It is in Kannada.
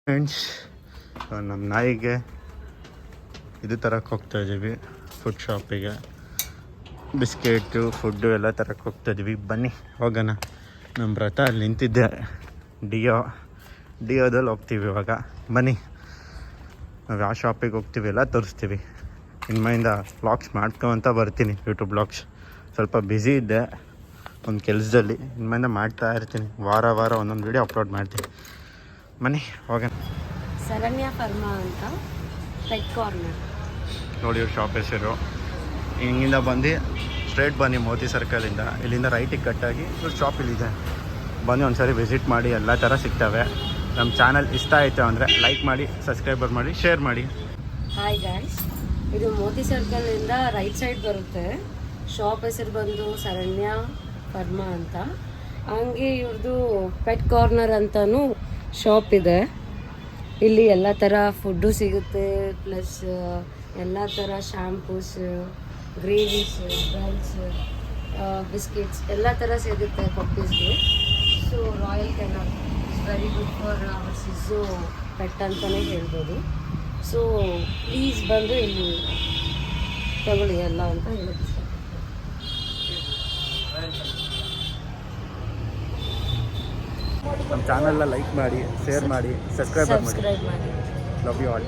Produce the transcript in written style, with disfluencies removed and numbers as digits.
ಫ್ರೆಂಡ್ಸ್, ನಮ್ಮ ನಾಯಿಗೆ ಇದು ತರಕ್ಕೆ ಹೋಗ್ತಾ ಇದ್ದೀವಿ. ಫುಡ್ ಶಾಪಿಗೆ ಬಿಸ್ಕೆಟು ಫುಡ್ಡು ಎಲ್ಲ ತರಕ್ಕೆ ಹೋಗ್ತಾ ಇದ್ದೀವಿ. ಬನ್ನಿ ಹೋಗೋಣ. ನಮ್ಮ ವ್ರತ ಅಲ್ಲಿ ನಿಂತಿದ್ದೆ. ಡಿಯೋದಲ್ಲಿ ಹೋಗ್ತೀವಿ ಇವಾಗ. ಬನ್ನಿ, ನಾವು ಯಾವ ಶಾಪಿಗೆ ಹೋಗ್ತೀವಿ ಎಲ್ಲ ತೋರಿಸ್ತೀವಿ. ಇನ್ಮೇಲಿಂದ ವ್ಲಾಗ್ಸ್ ಮಾಡ್ಕೊತ ಬರ್ತೀನಿ. ಯೂಟ್ಯೂಬ್ ವ್ಲಾಗ್ಸ್ ಸ್ವಲ್ಪ ಬ್ಯುಸಿ ಇದ್ದೆ ಒಂದು ಕೆಲಸದಲ್ಲಿ. ಇನ್ಮೇಲಿಂದ ಮಾಡ್ತಾ ಇರ್ತೀನಿ. ವಾರ ಒಂದೊಂದು ವೀಡಿಯೋ ಅಪ್ಲೋಡ್ ಮಾಡ್ತೀನಿ. ಬನ್ನಿ ಹೋಗೋಣ. ಶರಣ್ಯ ಫರ್ಮಾ ಅಂತ ಪೆಟ್ ಕಾರ್ನರ್ ನೋಡಿ ಇವ್ರ ಶಾಪ್ ಹೆಸರು. ಹಿಂಗಿಂದ ಬಂದು ಸ್ಟ್ರೇಟ್ ಬನ್ನಿ ಮೋತಿ ಸರ್ಕಲಿಂದ. ಇಲ್ಲಿಂದ ರೈಟಿಗೆ ಕಟ್ಟಾಗಿ ಇವ್ರ ಶಾಪ್ ಇಲ್ಲಿದೆ. ಬನ್ನಿ ಒಂದ್ಸರಿ ವಿಸಿಟ್ ಮಾಡಿ. ಎಲ್ಲ ಥರ ಸಿಗ್ತವೆ. ನಮ್ಮ ಚಾನಲ್ ಇಷ್ಟ ಆಯಿತು ಅಂದರೆ ಲೈಕ್ ಮಾಡಿ, ಸಬ್ಸ್ಕ್ರೈಬರ್ ಮಾಡಿ, ಶೇರ್ ಮಾಡಿ. ಹಾಯ್ ಗಾಯ್ಸ್, ಇದು ಮೋತಿ ಸರ್ಕಲಿಂದ ರೈಟ್ ಸೈಡ್ ಬರುತ್ತೆ. ಶಾಪ್ ಹೆಸರು ಬಂದು ಶರಣ್ಯ ಫರ್ಮಾ ಅಂತ. ಹಂಗೆ ಇವ್ರದ್ದು ಪೆಟ್ ಕಾರ್ನರ್ ಅಂತಲೂ ಶಾಪ್ ಇದೆ. ಇಲ್ಲಿ ಎಲ್ಲ ಥರ ಫುಡ್ಡು ಸಿಗುತ್ತೆ, ಪ್ಲಸ್ ಎಲ್ಲ ಥರ ಶ್ಯಾಂಪೂಸ್, ಗ್ರೇವೀಸ್, ಬ್ರೆಡ್ಸ್, ಬಿಸ್ಕೆಟ್ಸ್ ಎಲ್ಲ ಥರ ಸಿಗುತ್ತೆ ಪಪ್ಪೀಸ್ಗೆ. So Royal Canin is very good for our ಸಿಝು ಪೆಟ್ ಅಂತಲೇ ಹೇಳ್ಬೋದು. ಸೊ ಪ್ಲೀಸ್ ಬಂದು ಇಲ್ಲಿ ತಗೊಳ್ಳಿ ಎಲ್ಲ ಅಂತ ಹೇಳೋದು. ನಮ್ಮ ಚಾನಲ್ನ ಲೈಕ್ ಮಾಡಿ, ಶೇರ್ ಮಾಡಿ, ಸಬ್ಸ್ಕ್ರೈಬ್ ಮಾಡಿ. ಮಾಡಿ. Love you all.